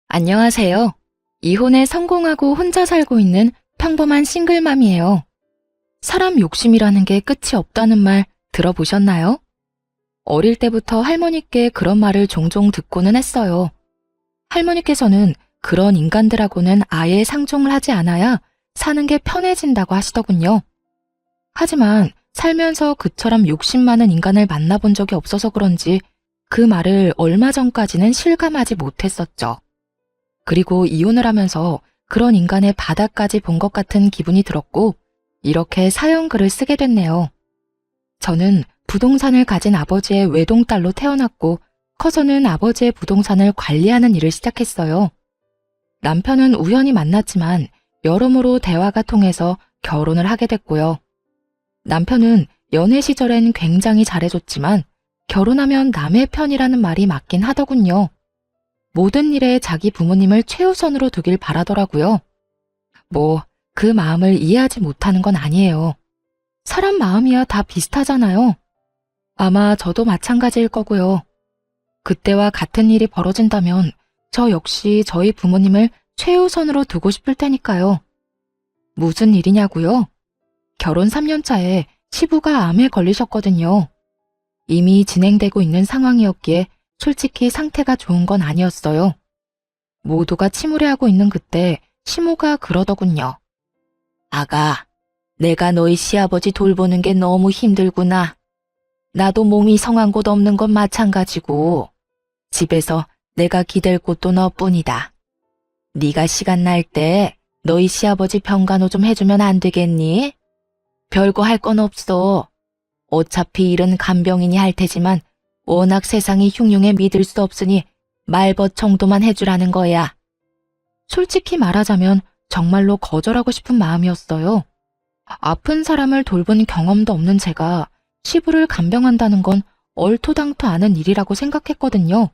안녕하세요. 이혼에 성공하고 혼자 살고 있는 평범한 싱글맘이에요. 사람 욕심이라는 게 끝이 없다는 말 들어보셨나요? 어릴 때부터 할머니께 그런 말을 종종 듣고는 했어요. 할머니께서는 그런 인간들하고는 아예 상종을 하지 않아야 사는 게 편해진다고 하시더군요. 하지만 살면서 그처럼 욕심 많은 인간을 만나본 적이 없어서 그런지 그 말을 얼마 전까지는 실감하지 못했었죠. 그리고 이혼을 하면서 그런 인간의 바닥까지 본 것 같은 기분이 들었고 이렇게 사연글을 쓰게 됐네요. 저는 부동산을 가진 아버지의 외동딸로 태어났고 커서는 아버지의 부동산을 관리하는 일을 시작했어요. 남편은 우연히 만났지만 여러모로 대화가 통해서 결혼을 하게 됐고요. 남편은 연애 시절엔 굉장히 잘해줬지만 결혼하면 남의 편이라는 말이 맞긴 하더군요. 모든 일에 자기 부모님을 최우선으로 두길 바라더라고요. 그 마음을 이해하지 못하는 건 아니에요. 사람 마음이야 다 비슷하잖아요. 아마 저도 마찬가지일 거고요. 그때와 같은 일이 벌어진다면 저 역시 저희 부모님을 최우선으로 두고 싶을 테니까요. 무슨 일이냐고요? 결혼 3년 차에 시부가 암에 걸리셨거든요. 이미 진행되고 있는 상황이었기에 솔직히 상태가 좋은 건 아니었어요. 모두가 침울해하고 있는 그때 시모가 그러더군요. 아가, 내가 너희 시아버지 돌보는 게 너무 힘들구나. 나도 몸이 성한 곳 없는 건 마찬가지고 집에서 내가 기댈 곳도 너뿐이다. 네가 시간 날 때 너희 시아버지 병간호 좀 해주면 안 되겠니? 별거 할 건 없어. 어차피 일은 간병인이 할 테지만 워낙 세상이 흉흉해 믿을 수 없으니 말벗 정도만 해주라는 거야. 솔직히 말하자면 정말로 거절하고 싶은 마음이었어요. 아픈 사람을 돌본 경험도 없는 제가 시부를 간병한다는 건 얼토당토 않은 일이라고 생각했거든요.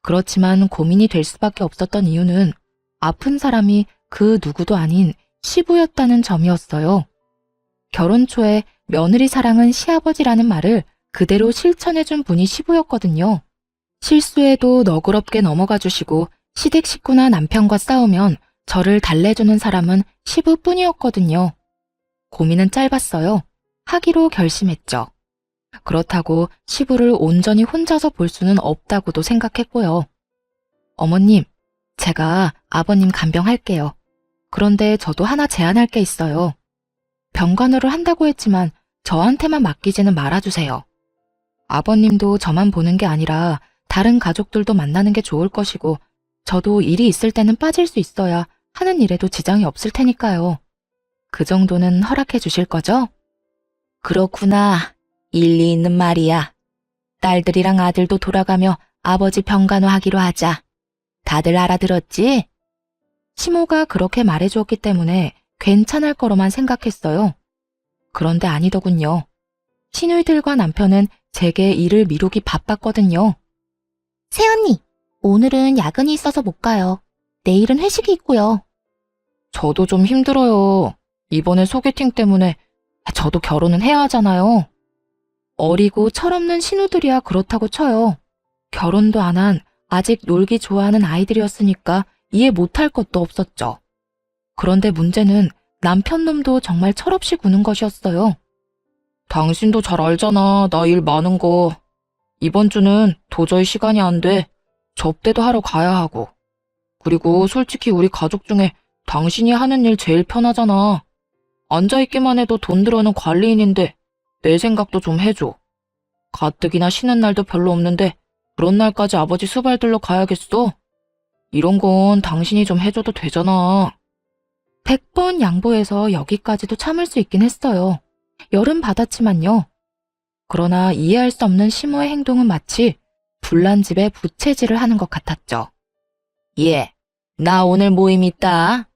그렇지만 고민이 될 수밖에 없었던 이유는 아픈 사람이 그 누구도 아닌 시부였다는 점이었어요. 결혼 초에 며느리 사랑은 시아버지라는 말을 그대로 실천해준 분이 시부였거든요. 실수해도 너그럽게 넘어가 주시고 시댁 식구나 남편과 싸우면 저를 달래주는 사람은 시부뿐이었거든요. 고민은 짧았어요. 하기로 결심했죠. 그렇다고 시부를 온전히 혼자서 볼 수는 없다고도 생각했고요. 어머님, 제가 아버님 간병할게요. 그런데 저도 하나 제안할 게 있어요. 병간호를 한다고 했지만 저한테만 맡기지는 말아주세요. 아버님도 저만 보는 게 아니라 다른 가족들도 만나는 게 좋을 것이고 저도 일이 있을 때는 빠질 수 있어야 하는 일에도 지장이 없을 테니까요. 그 정도는 허락해 주실 거죠? 그렇구나. 일리 있는 말이야. 딸들이랑 아들도 돌아가며 아버지 병간호 하기로 하자. 다들 알아들었지? 시모가 그렇게 말해주었기 때문에 괜찮을 거로만 생각했어요. 그런데 아니더군요. 시누이들과 남편은 제게 일을 미루기 바빴거든요. 새언니, 오늘은 야근이 있어서 못 가요. 내일은 회식이 있고요. 저도 좀 힘들어요. 이번에 소개팅 때문에 저도 결혼은 해야 하잖아요. 어리고 철없는 신우들이야 그렇다고 쳐요. 결혼도 안 한 아직 놀기 좋아하는 아이들이었으니까 이해 못할 것도 없었죠. 그런데 문제는 남편 놈도 정말 철없이 구는 것이었어요. 당신도 잘 알잖아, 나 일 많은 거. 이번 주는 도저히 시간이 안 돼. 접대도 하러 가야 하고. 그리고 솔직히 우리 가족 중에 당신이 하는 일 제일 편하잖아. 앉아있기만 해도 돈 들어는 관리인인데 내 생각도 좀 해줘. 가뜩이나 쉬는 날도 별로 없는데 그런 날까지 아버지 수발들러 가야겠어? 이런 건 당신이 좀 해줘도 되잖아. 100번 양보해서 여기까지도 참을 수 있긴 했어요. 열은 받았지만요. 그러나 이해할 수 없는 시모의 행동은 마치 불난 집에 부채질을 하는 것 같았죠. 예, 나 오늘 모임 있다.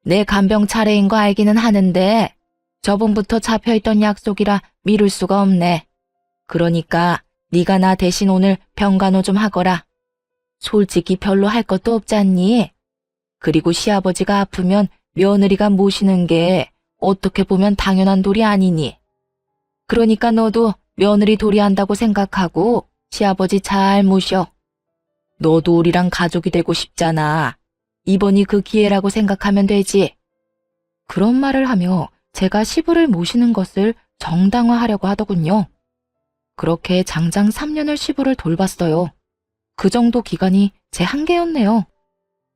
내 간병 차례인 거 알기는 하는데 저번부터 잡혀있던 약속이라 미룰 수가 없네. 그러니까 네가 나 대신 오늘 병간호 좀 하거라. 솔직히 별로 할 것도 없잖니. 그리고 시아버지가 아프면 며느리가 모시는 게 어떻게 보면 당연한 도리 아니니. 그러니까 너도 며느리 도리한다고 생각하고 시아버지 잘 모셔. 너도 우리랑 가족이 되고 싶잖아. 이번이 그 기회라고 생각하면 되지. 그런 말을 하며 제가 시부를 모시는 것을 정당화하려고 하더군요. 그렇게 장장 3년을 시부를 돌봤어요. 그 정도 기간이 제 한계였네요.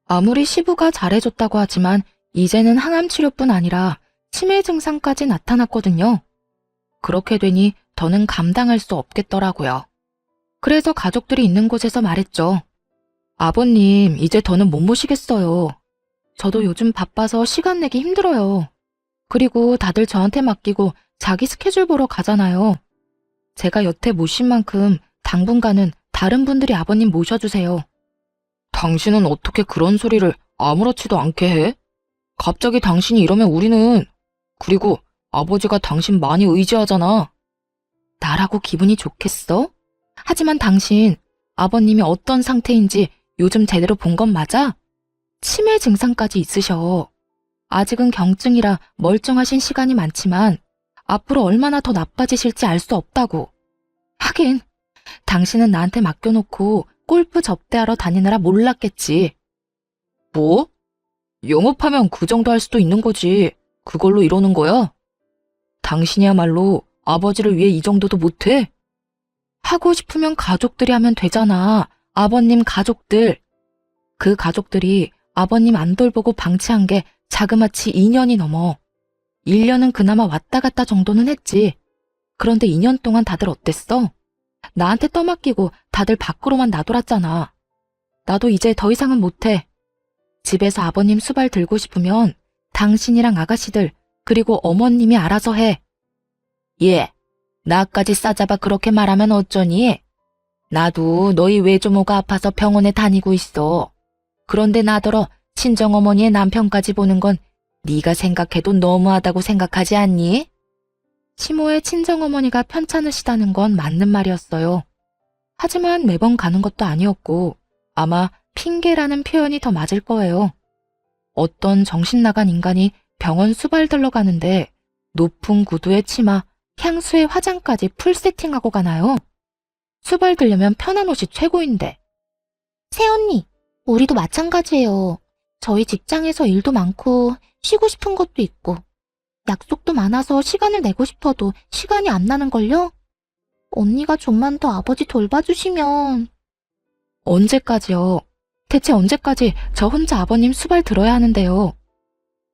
아무리 시부가 잘해줬다고 하지만 이제는 항암 치료뿐 아니라 치매 증상까지 나타났거든요. 그렇게 되니 더는 감당할 수 없겠더라고요. 그래서 가족들이 있는 곳에서 말했죠. 아버님, 이제 더는 못 모시겠어요. 저도 요즘 바빠서 시간 내기 힘들어요. 그리고 다들 저한테 맡기고 자기 스케줄 보러 가잖아요. 제가 여태 모신 만큼 당분간은 다른 분들이 아버님 모셔주세요. 당신은 어떻게 그런 소리를 아무렇지도 않게 해? 갑자기 당신이 이러면 우리는... 그리고 아버지가 당신 많이 의지하잖아. 나라고 기분이 좋겠어? 하지만 당신, 아버님이 어떤 상태인지 요즘 제대로 본 건 맞아? 치매 증상까지 있으셔. 아직은 경증이라 멀쩡하신 시간이 많지만 앞으로 얼마나 더 나빠지실지 알 수 없다고. 하긴 당신은 나한테 맡겨놓고 골프 접대하러 다니느라 몰랐겠지. 뭐? 영업하면 그 정도 할 수도 있는 거지. 그걸로 이러는 거야? 당신이야말로 아버지를 위해 이 정도도 못해? 하고 싶으면 가족들이 하면 되잖아. 아버님 가족들. 그 가족들이 아버님 안 돌보고 방치한 게 자그마치 2년이 넘어. 1년은 그나마 왔다 갔다 정도는 했지. 그런데 2년 동안 다들 어땠어? 나한테 떠맡기고 다들 밖으로만 나돌았잖아. 나도 이제 더 이상은 못해. 집에서 아버님 수발 들고 싶으면 당신이랑 아가씨들 그리고 어머님이 알아서 해. 예, 나까지 싸잡아 그렇게 말하면 어쩌니? 나도 너희 외조모가 아파서 병원에 다니고 있어. 그런데 나더러 친정어머니의 남편까지 보는 건 네가 생각해도 너무하다고 생각하지 않니? 시모의 친정어머니가 편찮으시다는 건 맞는 말이었어요. 하지만 매번 가는 것도 아니었고 아마 핑계라는 표현이 더 맞을 거예요. 어떤 정신 나간 인간이 병원 수발들러 가는데 높은 구두에 치마, 향수에 화장까지 풀 세팅하고 가나요? 수발들려면 편한 옷이 최고인데. 새언니, 우리도 마찬가지예요. 저희 직장에서 일도 많고 쉬고 싶은 것도 있고 약속도 많아서 시간을 내고 싶어도 시간이 안 나는걸요? 언니가 좀만 더 아버지 돌봐주시면... 언제까지요? 대체 언제까지 저 혼자 아버님 수발 들어야 하는데요?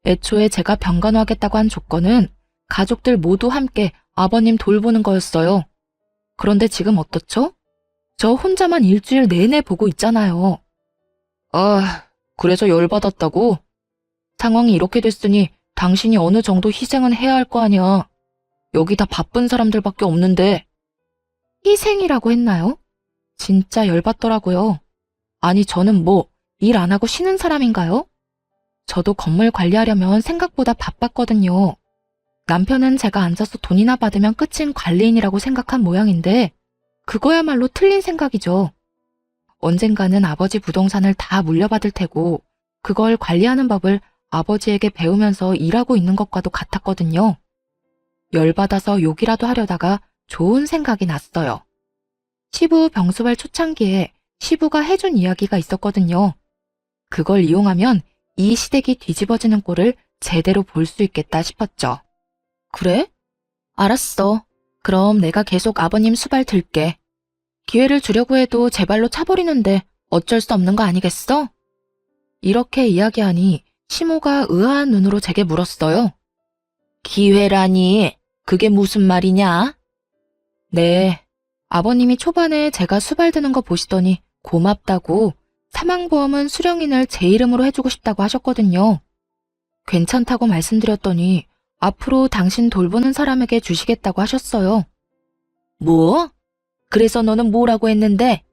애초에 제가 병간호하겠다고 한 조건은 가족들 모두 함께 아버님 돌보는 거였어요. 그런데 지금 어떻죠? 저 혼자만 일주일 내내 보고 있잖아요. 아, 그래서 열받았다고? 상황이 이렇게 됐으니 당신이 어느 정도 희생은 해야 할 거 아니야. 여기 다 바쁜 사람들밖에 없는데. 희생이라고 했나요? 진짜 열받더라고요. 아니, 저는 뭐 일 안 하고 쉬는 사람인가요? 저도 건물 관리하려면 생각보다 바빴거든요. 남편은 제가 앉아서 돈이나 받으면 끝인 관리인이라고 생각한 모양인데 그거야말로 틀린 생각이죠. 언젠가는 아버지 부동산을 다 물려받을 테고 그걸 관리하는 법을 아버지에게 배우면서 일하고 있는 것과도 같았거든요. 열받아서 욕이라도 하려다가 좋은 생각이 났어요. 시부 병수발 초창기에 시부가 해준 이야기가 있었거든요. 그걸 이용하면 이 시댁이 뒤집어지는 꼴을 제대로 볼 수 있겠다 싶었죠. 그래? 알았어. 그럼 내가 계속 아버님 수발 들게. 기회를 주려고 해도 제 발로 차버리는데 어쩔 수 없는 거 아니겠어? 이렇게 이야기하니 시모가 의아한 눈으로 제게 물었어요. 기회라니, 그게 무슨 말이냐? 네, 아버님이 초반에 제가 수발드는 거 보시더니 고맙다고 사망보험은 수령인을 제 이름으로 해주고 싶다고 하셨거든요. 괜찮다고 말씀드렸더니 앞으로 당신 돌보는 사람에게 주시겠다고 하셨어요. 뭐? 그래서 너는 뭐라고 했는데?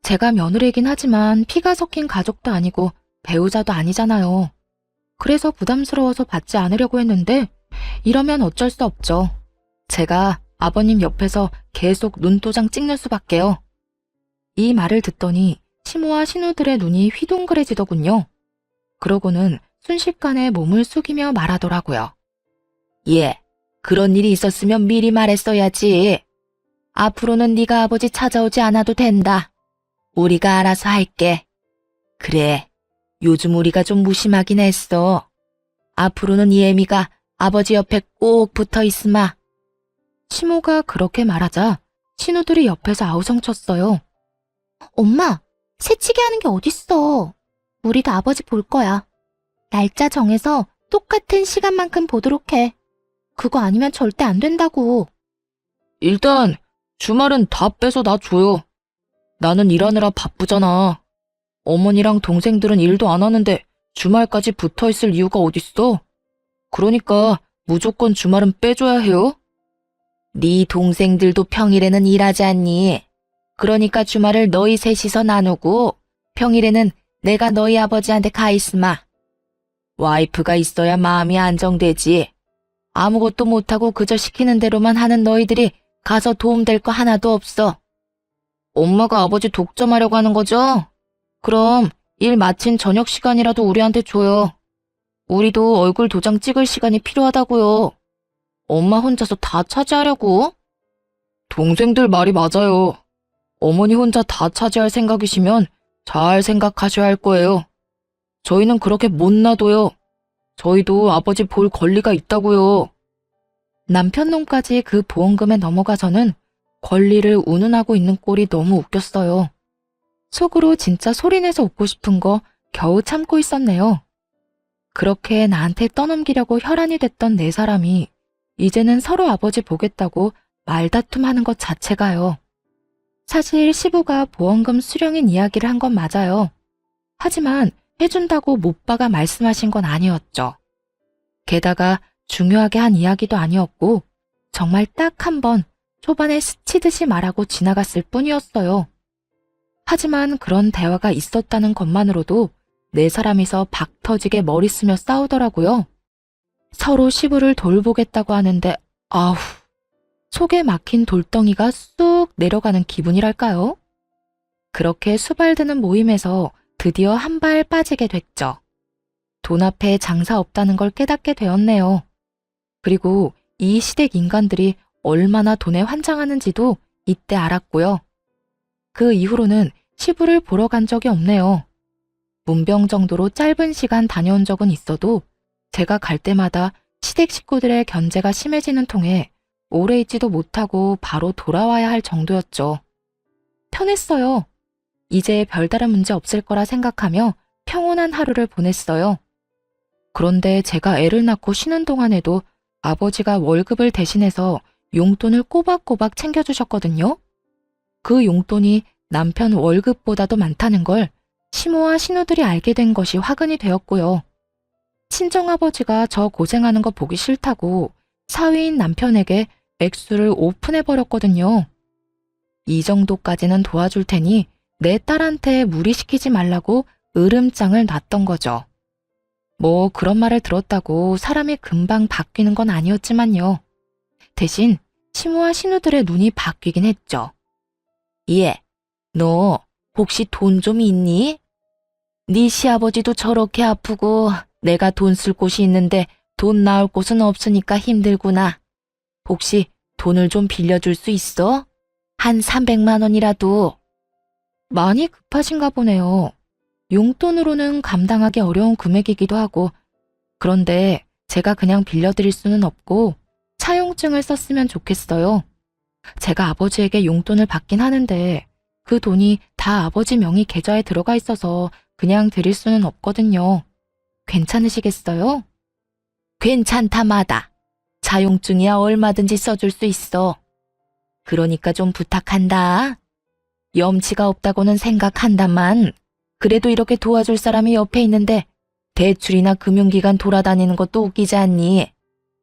제가 며느리이긴 하지만 피가 섞인 가족도 아니고 배우자도 아니잖아요. 그래서 부담스러워서 받지 않으려고 했는데 이러면 어쩔 수 없죠. 제가 아버님 옆에서 계속 눈도장 찍는 수밖에요. 이 말을 듣더니 시모와 신우들의 눈이 휘둥그레지더군요. 그러고는 순식간에 몸을 숙이며 말하더라고요. 예, 그런 일이 있었으면 미리 말했어야지. 앞으로는 네가 아버지 찾아오지 않아도 된다. 우리가 알아서 할게. 그래, 요즘 우리가 좀 무심하긴 했어. 앞으로는 예미가 아버지 옆에 꼭 붙어 있으마. 시모가 그렇게 말하자 신우들이 옆에서 아우성쳤어요. 엄마, 새치기 하는 게 어딨어. 우리도 아버지 볼 거야. 날짜 정해서 똑같은 시간만큼 보도록 해. 그거 아니면 절대 안 된다고. 일단 주말은 다 빼서 나 줘요. 나는 일하느라 바쁘잖아. 어머니랑 동생들은 일도 안 하는데 주말까지 붙어 있을 이유가 어딨어? 그러니까 무조건 주말은 빼줘야 해요. 네 동생들도 평일에는 일하지 않니? 그러니까 주말을 너희 셋이서 나누고 평일에는 내가 너희 아버지한테 가 있으마. 와이프가 있어야 마음이 안정되지. 아무것도 못하고 그저 시키는 대로만 하는 너희들이 가서 도움될 거 하나도 없어. 엄마가 아버지 독점하려고 하는 거죠? 그럼 일 마친 저녁 시간이라도 우리한테 줘요. 우리도 얼굴 도장 찍을 시간이 필요하다고요. 엄마 혼자서 다 차지하려고? 동생들 말이 맞아요. 어머니 혼자 다 차지할 생각이시면 잘 생각하셔야 할 거예요. 저희는 그렇게 못 놔둬요. 저희도 아버지 볼 권리가 있다고요. 남편 놈까지 그 보험금에 넘어가서는 권리를 운운하고 있는 꼴이 너무 웃겼어요. 속으로 진짜 소리내서 웃고 싶은 거 겨우 참고 있었네요. 그렇게 나한테 떠넘기려고 혈안이 됐던 네 사람이 이제는 서로 아버지 보겠다고 말다툼하는 것 자체가요. 사실 시부가 보험금 수령인 이야기를 한 건 맞아요. 하지만 해준다고 못박아 말씀하신 건 아니었죠. 게다가 중요하게 한 이야기도 아니었고 정말 딱 한 번 초반에 스치듯이 말하고 지나갔을 뿐이었어요. 하지만 그런 대화가 있었다는 것만으로도 네 사람이서 박 터지게 머리 쓰며 싸우더라고요. 서로 시부를 돌보겠다고 하는데 아우, 속에 막힌 돌덩이가 쑥 내려가는 기분이랄까요? 그렇게 수발드는 모임에서 드디어 한 발 빠지게 됐죠. 돈 앞에 장사 없다는 걸 깨닫게 되었네요. 그리고 이 시댁 인간들이 얼마나 돈에 환장하는지도 이때 알았고요. 그 이후로는 시부를 보러 간 적이 없네요. 문병 정도로 짧은 시간 다녀온 적은 있어도 제가 갈 때마다 시댁 식구들의 견제가 심해지는 통에 오래 있지도 못하고 바로 돌아와야 할 정도였죠. 편했어요. 이제 별다른 문제 없을 거라 생각하며 평온한 하루를 보냈어요. 그런데 제가 애를 낳고 쉬는 동안에도 아버지가 월급을 대신해서 용돈을 꼬박꼬박 챙겨주셨거든요. 그 용돈이 남편 월급보다도 많다는 걸 시모와 신우들이 알게 된 것이 화근이 되었고요. 친정아버지가 저 고생하는 거 보기 싫다고 사위인 남편에게 액수를 오픈해버렸거든요. 이 정도까지는 도와줄 테니 내 딸한테 무리시키지 말라고 으름장을 놨던 거죠. 뭐 그런 말을 들었다고 사람이 금방 바뀌는 건 아니었지만요. 대신 시모와 신우들의 눈이 바뀌긴 했죠. 예, 너 혹시 돈 좀 있니? 네 시아버지도 저렇게 아프고 내가 돈 쓸 곳이 있는데 돈 나올 곳은 없으니까 힘들구나. 혹시 돈을 좀 빌려줄 수 있어? 한 300만 원이라도. 많이 급하신가 보네요. 용돈으로는 감당하기 어려운 금액이기도 하고, 그런데 제가 그냥 빌려드릴 수는 없고 차용증을 썼으면 좋겠어요. 제가 아버지에게 용돈을 받긴 하는데 그 돈이 다 아버지 명의 계좌에 들어가 있어서 그냥 드릴 수는 없거든요. 괜찮으시겠어요? 괜찮다마다. 차용증이야 얼마든지 써줄 수 있어. 그러니까 좀 부탁한다. 염치가 없다고는 생각한다만 그래도 이렇게 도와줄 사람이 옆에 있는데 대출이나 금융기관 돌아다니는 것도 웃기지 않니?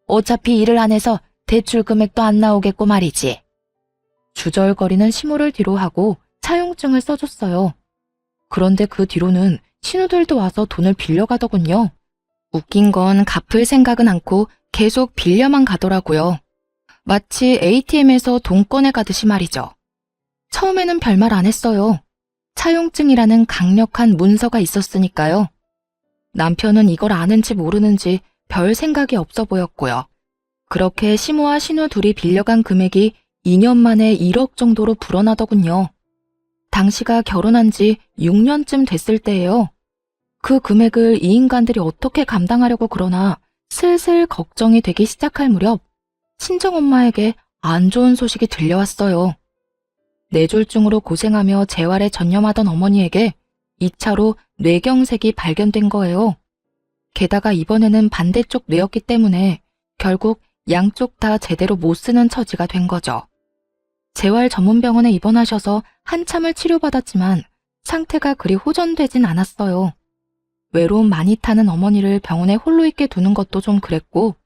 어차피 일을 안 해서 대출 금액도 안 나오겠고 말이지. 주절거리는 시모를 뒤로 하고 차용증을 써줬어요. 그런데 그 뒤로는 신우들도 와서 돈을 빌려가더군요. 웃긴 건 갚을 생각은 않고 계속 빌려만 가더라고요. 마치 ATM에서 돈 꺼내 가듯이 말이죠. 처음에는 별말 안 했어요. 차용증이라는 강력한 문서가 있었으니까요. 남편은 이걸 아는지 모르는지 별 생각이 없어 보였고요. 그렇게 시모와 신우 둘이 빌려간 금액이 2년 만에 1억 정도로 불어나더군요. 당시가 결혼한 지 6년쯤 됐을 때예요. 그 금액을 이 인간들이 어떻게 감당하려고 그러나 슬슬 걱정이 되기 시작할 무렵 친정엄마에게 안 좋은 소식이 들려왔어요. 뇌졸중으로 고생하며 재활에 전념하던 어머니에게 2차로 뇌경색이 발견된 거예요. 게다가 이번에는 반대쪽 뇌였기 때문에 결국 양쪽 다 제대로 못 쓰는 처지가 된 거죠. 재활 전문병원에 입원하셔서 한참을 치료받았지만 상태가 그리 호전되진 않았어요. 외로움 많이 타는 어머니를 병원에 홀로 있게 두는 것도 좀 그랬고,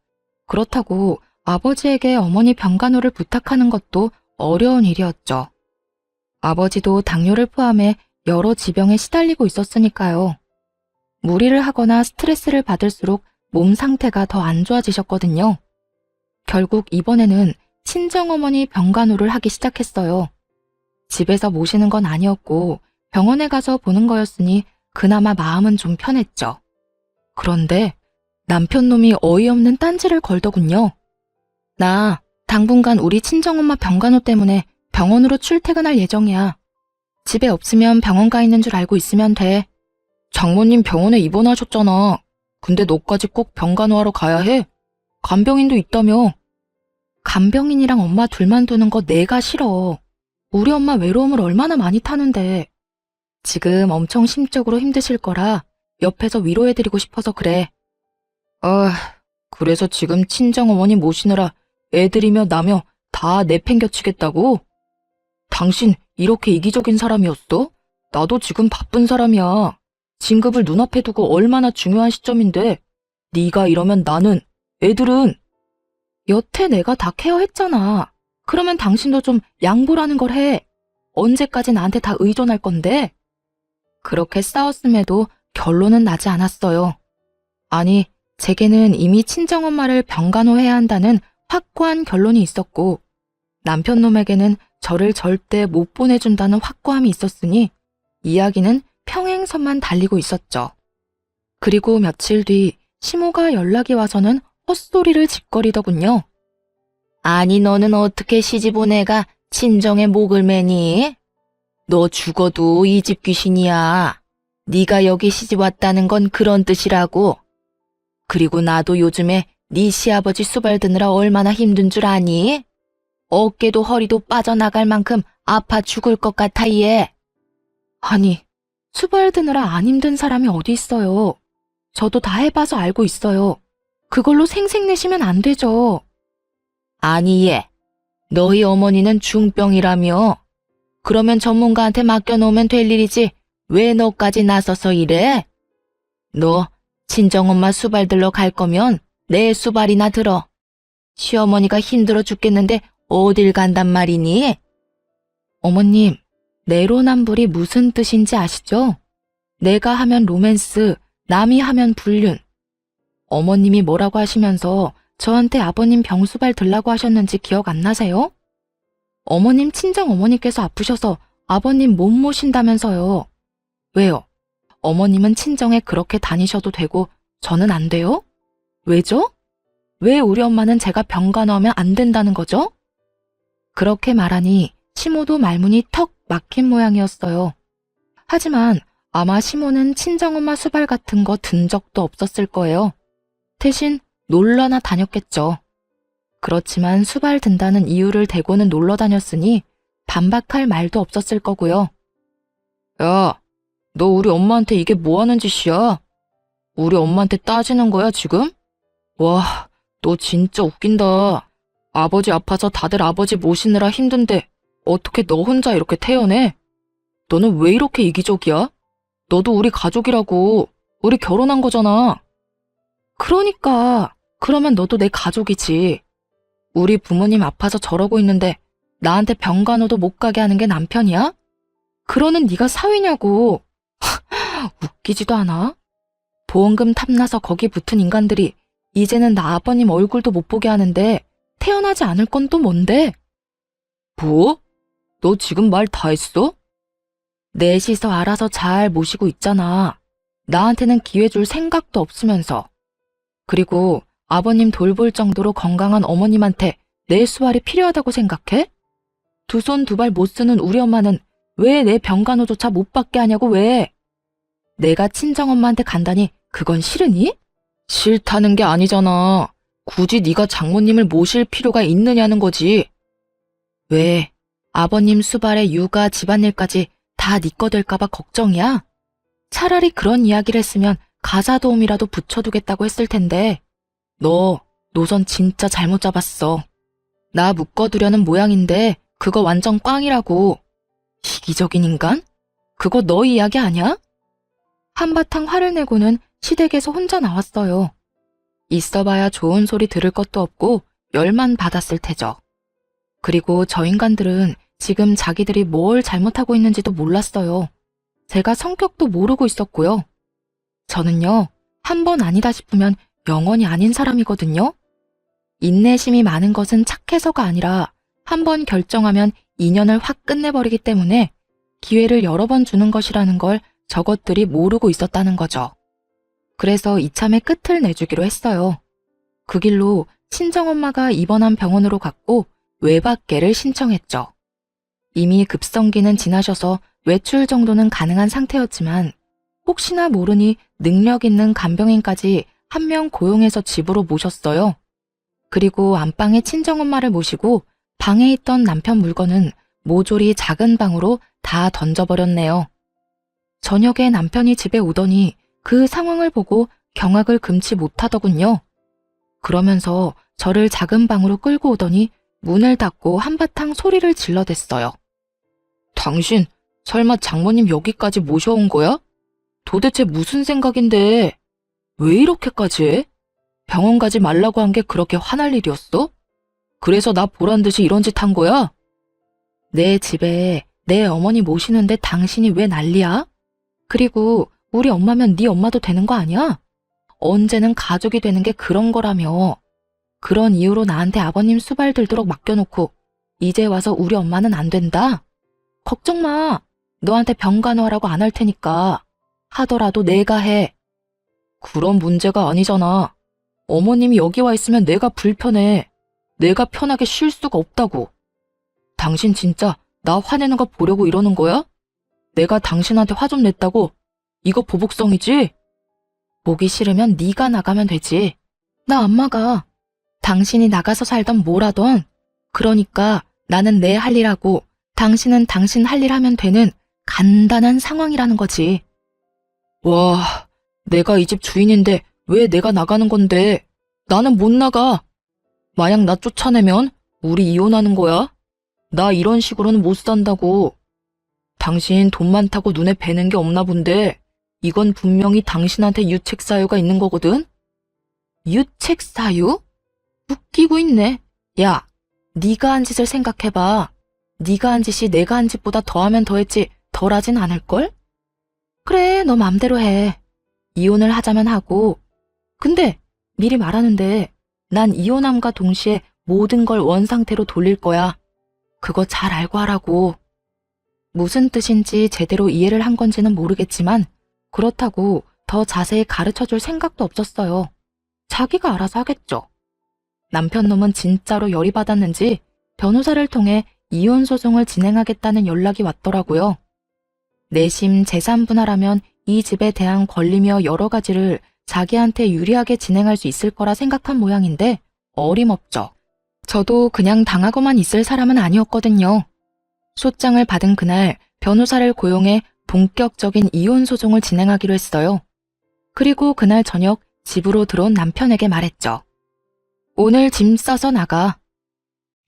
그렇다고 아버지에게 어머니 병간호를 부탁하는 것도 어려운 일이었죠. 아버지도 당뇨를 포함해 여러 지병에 시달리고 있었으니까요. 무리를 하거나 스트레스를 받을수록 몸 상태가 더 안 좋아지셨거든요. 결국 이번에는 친정어머니 병간호를 하기 시작했어요. 집에서 모시는 건 아니었고 병원에 가서 보는 거였으니 그나마 마음은 좀 편했죠. 그런데 남편놈이 어이없는 딴지를 걸더군요. 나 당분간 우리 친정엄마 병간호 때문에 병원으로 출퇴근할 예정이야. 집에 없으면 병원 가 있는 줄 알고 있으면 돼. 장모님 병원에 입원하셨잖아. 근데 너까지 꼭 병간호하러 가야 해? 간병인도 있다며. 간병인이랑 엄마 둘만 두는 거 내가 싫어. 우리 엄마 외로움을 얼마나 많이 타는데. 지금 엄청 심적으로 힘드실 거라 옆에서 위로해드리고 싶어서 그래. 그래서 지금 친정어머니 모시느라 애들이며 나며 다 내팽겨치겠다고? 당신 이렇게 이기적인 사람이었어? 나도 지금 바쁜 사람이야. 진급을 눈앞에 두고 얼마나 중요한 시점인데 네가 이러면 나는, 애들은. 여태 내가 다 케어했잖아. 그러면 당신도 좀 양보라는 걸 해. 언제까지 나한테 다 의존할 건데? 그렇게 싸웠음에도 결론은 나지 않았어요. 아니, 제게는 이미 친정엄마를 병간호해야 한다는 확고한 결론이 있었고 남편놈에게는 저를 절대 못 보내준다는 확고함이 있었으니 이야기는 평행선만 달리고 있었죠. 그리고 며칠 뒤 시모가 연락이 와서는 헛소리를 짓거리더군요. 아니 너는 어떻게 시집 온 애가 친정에 목을 매니? 너 죽어도 이 집 귀신이야. 네가 여기 시집 왔다는 건 그런 뜻이라고. 그리고 나도 요즘에 네 시아버지 수발 드느라 얼마나 힘든 줄 아니? 어깨도 허리도 빠져나갈 만큼 아파 죽을 것 같아 얘. 아니, 수발 드느라 안 힘든 사람이 어디 있어요. 저도 다 해봐서 알고 있어요. 그걸로 생색내시면 안 되죠. 아니 얘, 너희 어머니는 중병이라며. 그러면 전문가한테 맡겨놓으면 될 일이지 왜 너까지 나서서 이래? 너 친정엄마 수발 들러 갈 거면 내 수발이나 들어. 시어머니가 힘들어 죽겠는데 어딜 간단 말이니? 어머님, 내로남불이 무슨 뜻인지 아시죠? 내가 하면 로맨스, 남이 하면 불륜. 어머님이 뭐라고 하시면서 저한테 아버님 병수발 들라고 하셨는지 기억 안 나세요? 어머님 친정어머니께서 아프셔서 아버님 못 모신다면서요. 왜요? 어머님은 친정에 그렇게 다니셔도 되고 저는 안 돼요? 왜죠? 왜 우리 엄마는 제가 병간호하면 안 된다는 거죠? 그렇게 말하니 시모도 말문이 턱 막힌 모양이었어요. 하지만 아마 시모는 친정엄마 수발 같은 거 든 적도 없었을 거예요. 대신 놀러나 다녔겠죠. 그렇지만 수발 든다는 이유를 대고는 놀러 다녔으니 반박할 말도 없었을 거고요. 야, 너 우리 엄마한테 이게 뭐 하는 짓이야? 우리 엄마한테 따지는 거야 지금? 와, 너 진짜 웃긴다. 아버지 아파서 다들 아버지 모시느라 힘든데 어떻게 너 혼자 이렇게 태어내? 너는 왜 이렇게 이기적이야? 너도 우리 가족이라고. 우리 결혼한 거잖아. 그러니까 그러면 너도 내 가족이지. 우리 부모님 아파서 저러고 있는데 나한테 병간호도 못 가게 하는 게 남편이야? 그러는 네가 사위냐고. 웃기지도 않아? 보험금 탐나서 거기 붙은 인간들이 이제는 나 아버님 얼굴도 못 보게 하는데 태어나지 않을 건 또 뭔데? 뭐? 너 지금 말 다 했어? 넷이서 알아서 잘 모시고 있잖아. 나한테는 기회 줄 생각도 없으면서. 그리고 아버님 돌볼 정도로 건강한 어머님한테 내 수발이 필요하다고 생각해? 두 손 두 발 못 쓰는 우리 엄마는 왜 내 병간호조차 못 받게 하냐고 왜? 내가 친정엄마한테 간다니 그건 싫으니? 싫다는 게 아니잖아. 굳이 네가 장모님을 모실 필요가 있느냐는 거지. 왜? 아버님 수발에 육아 집안일까지 다 네 거 될까봐 걱정이야? 차라리 그런 이야기를 했으면 가사 도우미라도 붙여두겠다고 했을 텐데. 너 노선 진짜 잘못 잡았어. 나 묶어두려는 모양인데 그거 완전 꽝이라고. 이기적인 인간? 그거 너 이야기 아냐? 한바탕 화를 내고는 시댁에서 혼자 나왔어요. 있어봐야 좋은 소리 들을 것도 없고 열만 받았을 테죠. 그리고 저 인간들은 지금 자기들이 뭘 잘못하고 있는지도 몰랐어요. 제가 성격도 모르고 있었고요. 저는요, 한 번 아니다 싶으면 영원히 아닌 사람이거든요. 인내심이 많은 것은 착해서가 아니라 한 번 결정하면 인연을 확 끝내버리기 때문에 기회를 여러 번 주는 것이라는 걸 저것들이 모르고 있었다는 거죠. 그래서 이참에 끝을 내주기로 했어요. 그 길로 친정엄마가 입원한 병원으로 갔고 외박계를 신청했죠. 이미 급성기는 지나셔서 외출 정도는 가능한 상태였지만 혹시나 모르니 능력 있는 간병인까지 한 명 고용해서 집으로 모셨어요. 그리고 안방에 친정엄마를 모시고 방에 있던 남편 물건은 모조리 작은 방으로 다 던져버렸네요. 저녁에 남편이 집에 오더니 그 상황을 보고 경악을 금치 못하더군요. 그러면서 저를 작은 방으로 끌고 오더니 문을 닫고 한바탕 소리를 질러댔어요. 당신 설마 장모님 여기까지 모셔온 거야? 도대체 무슨 생각인데 왜 이렇게까지 해? 병원 가지 말라고 한 게 그렇게 화날 일이었어? 그래서 나 보란 듯이 이런 짓 한 거야? 내 집에 내 어머니 모시는데 당신이 왜 난리야? 그리고 우리 엄마면 네 엄마도 되는 거 아니야? 언제는 가족이 되는 게 그런 거라며. 그런 이유로 나한테 아버님 수발 들도록 맡겨놓고 이제 와서 우리 엄마는 안 된다? 걱정 마. 너한테 병간호하라고 안 할 테니까. 하더라도 내가 해. 그런 문제가 아니잖아. 어머님이 여기 와 있으면 내가 불편해. 내가 편하게 쉴 수가 없다고. 당신 진짜 나 화내는 거 보려고 이러는 거야? 내가 당신한테 화 좀 냈다고? 이거 보복성이지? 보기 싫으면 네가 나가면 되지. 나 안 나가. 당신이 나가서 살던 뭘 하던. 그러니까 나는 내 할 일 하고 당신은 당신 할 일 하면 되는 간단한 상황이라는 거지. 와, 내가 이 집 주인인데 왜 내가 나가는 건데? 나는 못 나가. 만약 나 쫓아내면 우리 이혼하는 거야? 나 이런 식으로는 못 산다고. 당신 돈 많다고 눈에 뵈는 게 없나 본데 이건 분명히 당신한테 유책 사유가 있는 거거든? 유책 사유? 웃기고 있네. 야, 네가 한 짓을 생각해봐. 네가 한 짓이 내가 한 짓보다 더하면 더했지 덜하진 않을걸? 그래, 너 맘대로 해. 이혼을 하자면 하고. 근데 미리 말하는데 난 이혼함과 동시에 모든 걸 원상태로 돌릴 거야. 그거 잘 알고 하라고. 무슨 뜻인지 제대로 이해를 한 건지는 모르겠지만 그렇다고 더 자세히 가르쳐줄 생각도 없었어요. 자기가 알아서 하겠죠. 남편 놈은 진짜로 열이 받았는지 변호사를 통해 이혼 소송을 진행하겠다는 연락이 왔더라고요. 내심 재산 분할하면 이 집에 대한 권리며 여러 가지를 자기한테 유리하게 진행할 수 있을 거라 생각한 모양인데 어림없죠. 저도 그냥 당하고만 있을 사람은 아니었거든요. 소장을 받은 그날 변호사를 고용해 본격적인 이혼 소송을 진행하기로 했어요. 그리고 그날 저녁 집으로 들어온 남편에게 말했죠. 오늘 짐 싸서 나가.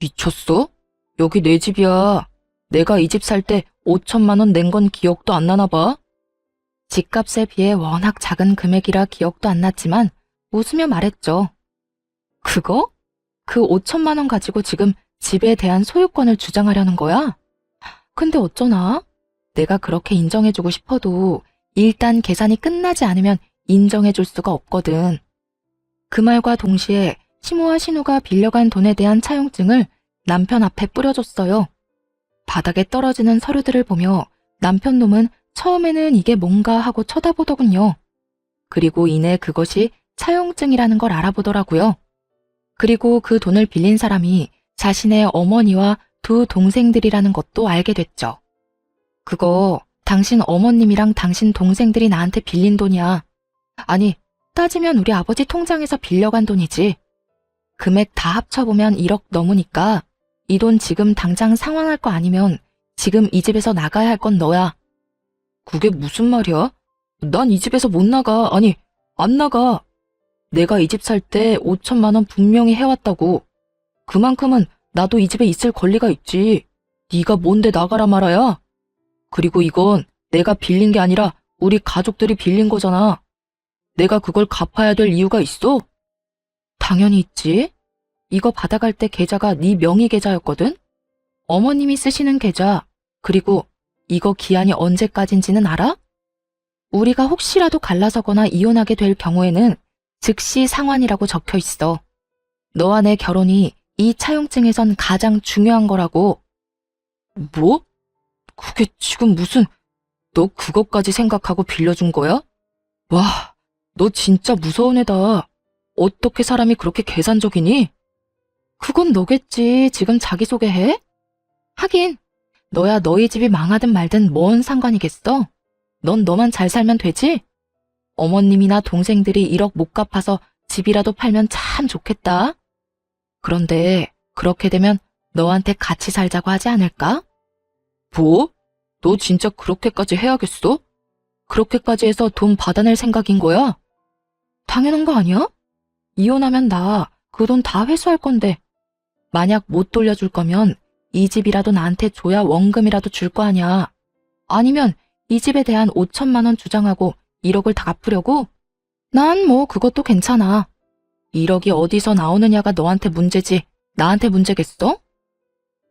미쳤어? 여기 내 집이야. 내가 이 집 살 때 5천만 원 낸 건 기억도 안 나나 봐. 집값에 비해 워낙 작은 금액이라 기억도 안 났지만 웃으며 말했죠. 그거? 그 5천만 원 가지고 지금 집에 대한 소유권을 주장하려는 거야? 근데 어쩌나? 내가 그렇게 인정해주고 싶어도 일단 계산이 끝나지 않으면 인정해줄 수가 없거든. 그 말과 동시에 시모와 신우가 빌려간 돈에 대한 차용증을 남편 앞에 뿌려줬어요. 바닥에 떨어지는 서류들을 보며 남편 놈은 처음에는 이게 뭔가 하고 쳐다보더군요. 그리고 이내 그것이 차용증이라는 걸 알아보더라고요. 그리고 그 돈을 빌린 사람이 자신의 어머니와 두 동생들이라는 것도 알게 됐죠. 그거 당신 어머님이랑 당신 동생들이 나한테 빌린 돈이야. 아니, 따지면 우리 아버지 통장에서 빌려간 돈이지. 금액 다 합쳐보면 1억 넘으니까 이 돈 지금 당장 상환할 거 아니면 지금 이 집에서 나가야 할 건 너야. 그게 무슨 말이야? 난 이 집에서 못 나가. 아니, 안 나가. 내가 이 집 살 때 5천만 원 분명히 해왔다고. 그만큼은 나도 이 집에 있을 권리가 있지. 네가 뭔데 나가라 말아야? 그리고 이건 내가 빌린 게 아니라 우리 가족들이 빌린 거잖아. 내가 그걸 갚아야 될 이유가 있어? 당연히 있지. 이거 받아갈 때 계좌가 네 명의 계좌였거든? 어머님이 쓰시는 계좌. 그리고 이거 기한이 언제까지인지는 알아? 우리가 혹시라도 갈라서거나 이혼하게 될 경우에는 즉시 상환이라고 적혀 있어. 너와 내 결혼이 이 차용증에선 가장 중요한 거라고. 뭐? 그게 지금 무슨, 너 그것까지 생각하고 빌려준 거야? 와, 너 진짜 무서운 애다. 어떻게 사람이 그렇게 계산적이니? 그건 너겠지. 지금 자기소개해? 하긴, 너야 너희 집이 망하든 말든 뭔 상관이겠어? 넌 너만 잘 살면 되지? 어머님이나 동생들이 1억 못 갚아서 집이라도 팔면 참 좋겠다. 그런데 그렇게 되면 너한테 같이 살자고 하지 않을까? 뭐? 너 진짜 그렇게까지 해야겠어? 그렇게까지 해서 돈 받아낼 생각인 거야? 당연한 거 아니야? 이혼하면 나 그 돈 다 회수할 건데. 만약 못 돌려줄 거면 이 집이라도 나한테 줘야 원금이라도 줄 거 아니야. 아니면 이 집에 대한 5천만 원 주장하고 1억을 다 갚으려고? 난 뭐 그것도 괜찮아. 1억이 어디서 나오느냐가 너한테 문제지 나한테 문제겠어?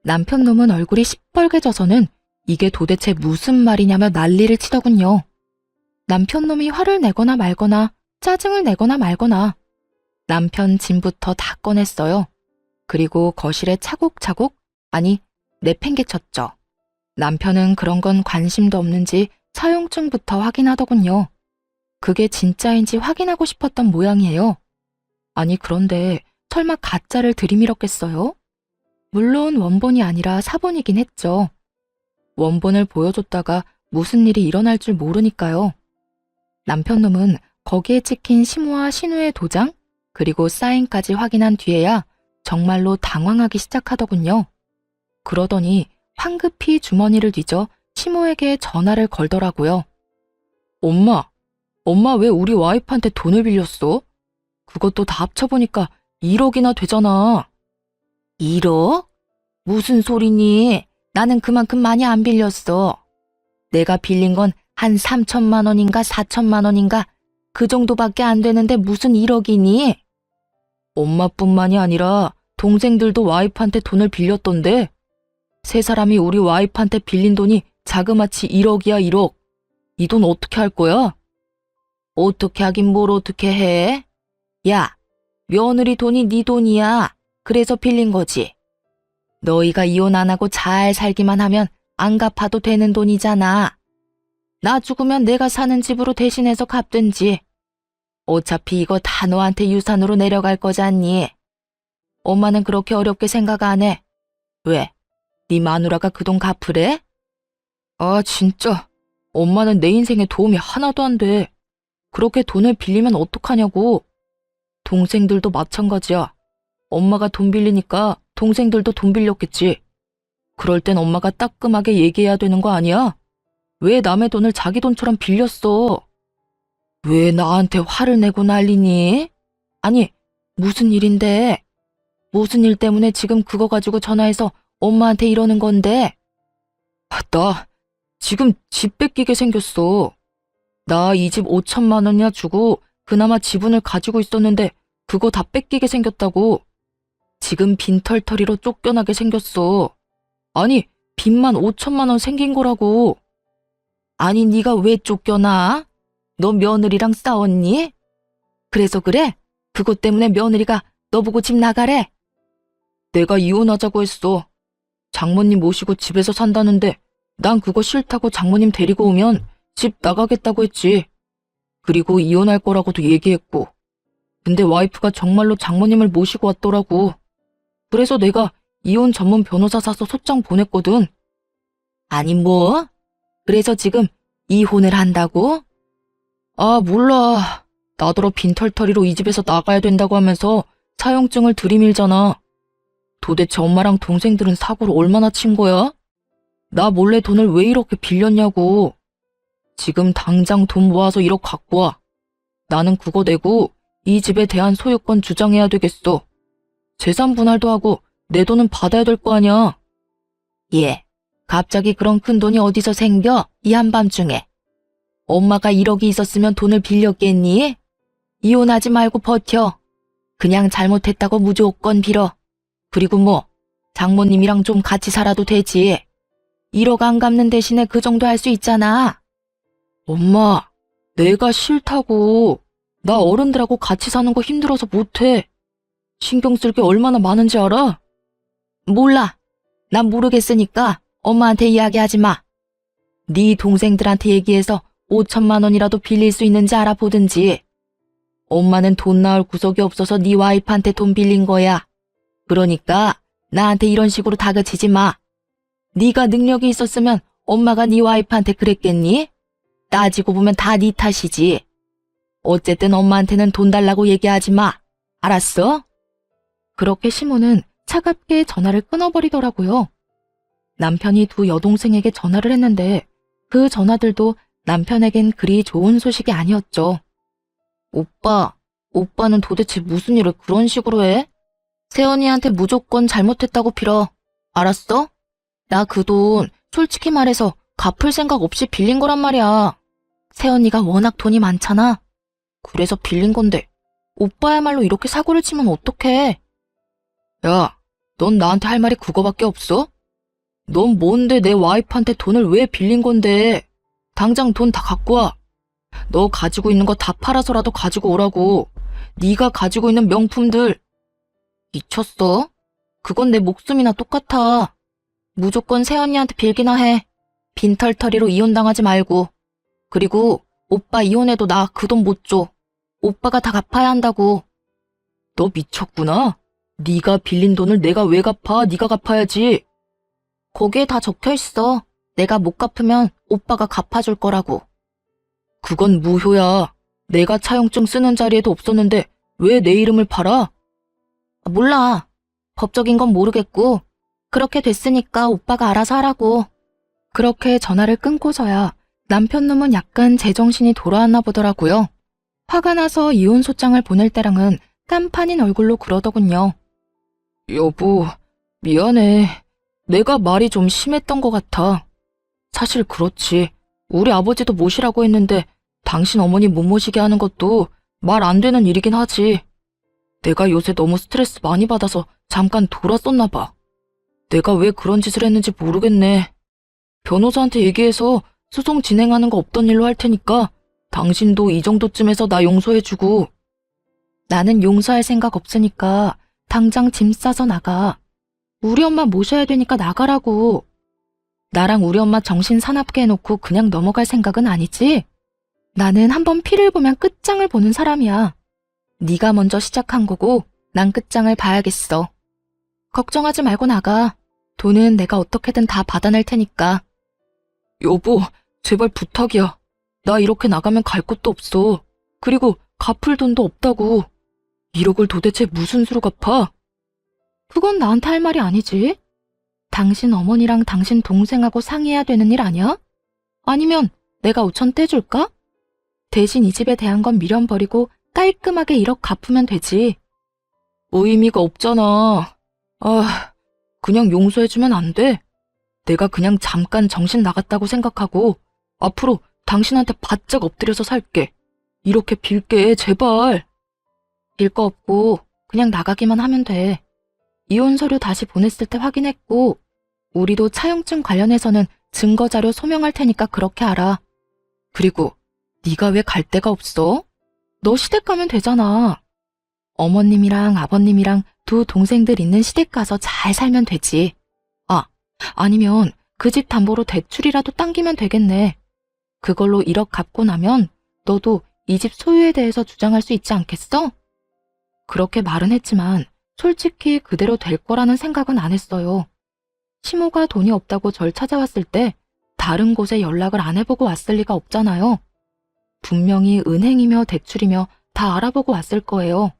남편 놈은 얼굴이 시뻘개져서는 이게 도대체 무슨 말이냐며 난리를 치더군요. 남편 놈이 화를 내거나 말거나 짜증을 내거나 말거나 남편 짐부터 다 꺼냈어요. 그리고 거실에 차곡차곡, 아니 내팽개쳤죠. 남편은 그런 건 관심도 없는지 차용증부터 확인하더군요. 그게 진짜인지 확인하고 싶었던 모양이에요. 아니 그런데 설마 가짜를 들이밀었겠어요? 물론 원본이 아니라 사본이긴 했죠. 원본을 보여줬다가 무슨 일이 일어날 줄 모르니까요. 남편 놈은 거기에 찍힌 시모와 신우의 도장, 그리고 사인까지 확인한 뒤에야 정말로 당황하기 시작하더군요. 그러더니 황급히 주머니를 뒤져 시모에게 전화를 걸더라고요. 엄마 왜 우리 와이프한테 돈을 빌렸어? 그것도 다 합쳐보니까 1억이나 되잖아. 1억? 무슨 소리니? 나는 그만큼 많이 안 빌렸어. 내가 빌린 건 한 3천만 원인가 4천만 원인가 그 정도밖에 안 되는데 무슨 1억이니? 엄마뿐만이 아니라 동생들도 와이프한테 돈을 빌렸던데 세 사람이 우리 와이프한테 빌린 돈이 자그마치 1억이야 1억. 이 돈 어떻게 할 거야? 어떻게 하긴 뭘 어떻게 해? 야, 며느리 돈이 네 돈이야. 그래서 빌린 거지. 너희가 이혼 안 하고 잘 살기만 하면 안 갚아도 되는 돈이잖아. 나 죽으면 내가 사는 집으로 대신해서 갚든지. 어차피 이거 다 너한테 유산으로 내려갈 거잖니. 엄마는 그렇게 어렵게 생각 안 해. 왜? 네 마누라가 그 돈 갚으래? 아 진짜 엄마는 내 인생에 도움이 하나도 안 돼. 그렇게 돈을 빌리면 어떡하냐고. 동생들도 마찬가지야. 엄마가 돈 빌리니까 동생들도 돈 빌렸겠지. 그럴 땐 엄마가 따끔하게 얘기해야 되는 거 아니야? 왜 남의 돈을 자기 돈처럼 빌렸어? 왜 나한테 화를 내고 난리니? 아니, 무슨 일인데? 무슨 일 때문에 지금 그거 가지고 전화해서 엄마한테 이러는 건데? 나 지금 집 뺏기게 생겼어. 나 이 집 5천만 원이나 주고 그나마 지분을 가지고 있었는데 그거 다 뺏기게 생겼다고. 지금 빈털터리로 쫓겨나게 생겼어. 아니, 빚만 5천만 원 생긴 거라고. 아니, 네가 왜 쫓겨나? 너 며느리랑 싸웠니? 그래서 그래? 그것 때문에 며느리가 너 보고 집 나가래? 내가 이혼하자고 했어. 장모님 모시고 집에서 산다는데 난 그거 싫다고 장모님 데리고 오면 집 나가겠다고 했지. 그리고 이혼할 거라고도 얘기했고. 근데 와이프가 정말로 장모님을 모시고 왔더라고. 그래서 내가 이혼 전문 변호사 사서 소장 보냈거든. 아니 뭐? 그래서 지금 이혼을 한다고? 아, 몰라. 나더러 빈털터리로 이 집에서 나가야 된다고 하면서 차용증을 들이밀잖아. 도대체 엄마랑 동생들은 사고를 얼마나 친 거야? 나 몰래 돈을 왜 이렇게 빌렸냐고. 지금 당장 돈 모아서 1억 갖고 와. 나는 그거 내고 이 집에 대한 소유권 주장해야 되겠어. 재산 분할도 하고 내 돈은 받아야 될 거 아니야. 예, 갑자기 그런 큰 돈이 어디서 생겨? 이 한밤중에. 엄마가 1억이 있었으면 돈을 빌렸겠니? 이혼하지 말고 버텨. 그냥 잘못했다고 무조건 빌어. 그리고 뭐 장모님이랑 좀 같이 살아도 되지. 1억 안 갚는 대신에 그 정도 할 수 있잖아. 엄마, 내가 싫다고. 나 어른들하고 같이 사는 거 힘들어서 못해. 신경 쓸 게 얼마나 많은지 알아? 몰라. 난 모르겠으니까 엄마한테 이야기하지 마. 네 동생들한테 얘기해서 5천만 원이라도 빌릴 수 있는지 알아보든지. 엄마는 돈 나올 구석이 없어서 네 와이프한테 돈 빌린 거야. 그러니까 나한테 이런 식으로 다그치지 마. 네가 능력이 있었으면 엄마가 네 와이프한테 그랬겠니? 따지고 보면 다 네 탓이지. 어쨌든 엄마한테는 돈 달라고 얘기하지 마. 알았어? 그렇게 시모는 차갑게 전화를 끊어버리더라고요. 남편이 두 여동생에게 전화를 했는데 그 전화들도 남편에겐 그리 좋은 소식이 아니었죠. 오빠는 도대체 무슨 일을 그런 식으로 해? 세연이한테 무조건 잘못했다고 빌어. 알았어? 나 그 돈 솔직히 말해서 갚을 생각 없이 빌린 거란 말이야. 세연이가 워낙 돈이 많잖아. 그래서 빌린 건데 오빠야말로 이렇게 사고를 치면 어떡해? 야, 넌 나한테 할 말이 그거밖에 없어? 넌 뭔데 내 와이프한테 돈을 왜 빌린 건데? 당장 돈 다 갖고 와. 너 가지고 있는 거 다 팔아서라도 가지고 오라고. 네가 가지고 있는 명품들. 미쳤어? 그건 내 목숨이나 똑같아. 무조건 세연이한테 빌기나 해. 빈털터리로 이혼당하지 말고. 그리고 오빠 이혼해도 나 그 돈 못 줘. 오빠가 다 갚아야 한다고. 너 미쳤구나. 네가 빌린 돈을 내가 왜 갚아? 네가 갚아야지. 거기에 다 적혀있어. 내가 못 갚으면 오빠가 갚아줄 거라고. 그건 무효야. 내가 차용증 쓰는 자리에도 없었는데 왜 내 이름을 팔아? 몰라. 법적인 건 모르겠고 그렇게 됐으니까 오빠가 알아서 하라고. 그렇게 전화를 끊고서야 남편 놈은 약간 제정신이 돌아왔나 보더라고요. 화가 나서 이혼 소장을 보낼 때랑은 깜판인 얼굴로 그러더군요. 여보, 미안해. 내가 말이 좀 심했던 것 같아. 사실 그렇지. 우리 아버지도 모시라고 했는데 당신 어머니 못 모시게 하는 것도 말 안 되는 일이긴 하지. 내가 요새 너무 스트레스 많이 받아서 잠깐 돌았었나 봐. 내가 왜 그런 짓을 했는지 모르겠네. 변호사한테 얘기해서 소송 진행하는 거 없던 일로 할 테니까 당신도 이 정도쯤에서 나 용서해주고. 나는 용서할 생각 없으니까 당장 짐 싸서 나가. 우리 엄마 모셔야 되니까 나가라고. 나랑 우리 엄마 정신 사납게 해놓고 그냥 넘어갈 생각은 아니지? 나는 한번 피를 보면 끝장을 보는 사람이야. 네가 먼저 시작한 거고 난 끝장을 봐야겠어. 걱정하지 말고 나가. 돈은 내가 어떻게든 다 받아낼 테니까. 여보, 제발 부탁이야. 나 이렇게 나가면 갈 곳도 없어. 그리고 갚을 돈도 없다고. 1억을 도대체 무슨 수로 갚아? 그건 나한테 할 말이 아니지. 당신 어머니랑 당신 동생하고 상의해야 되는 일 아니야? 아니면 내가 5천 떼줄까? 대신 이 집에 대한 건 미련 버리고 깔끔하게 1억 갚으면 되지. 의미가 없잖아. 그냥 용서해주면 안 돼? 내가 그냥 잠깐 정신 나갔다고 생각하고 앞으로 당신한테 바짝 엎드려서 살게. 이렇게 빌게, 제발. 빌 거 없고 그냥 나가기만 하면 돼. 이혼 서류 다시 보냈을 때 확인했고 우리도 차용증 관련해서는 증거자료 소명할 테니까 그렇게 알아. 그리고 네가 왜 갈 데가 없어? 너 시댁 가면 되잖아. 어머님이랑 아버님이랑 두 동생들 있는 시댁 가서 잘 살면 되지. 아니면 그 집 담보로 대출이라도 당기면 되겠네. 그걸로 1억 갚고 나면 너도 이 집 소유에 대해서 주장할 수 있지 않겠어? 그렇게 말은 했지만 솔직히 그대로 될 거라는 생각은 안 했어요. 시모가 돈이 없다고 절 찾아왔을 때 다른 곳에 연락을 안 해보고 왔을 리가 없잖아요. 분명히 은행이며 대출이며 다 알아보고 왔을 거예요.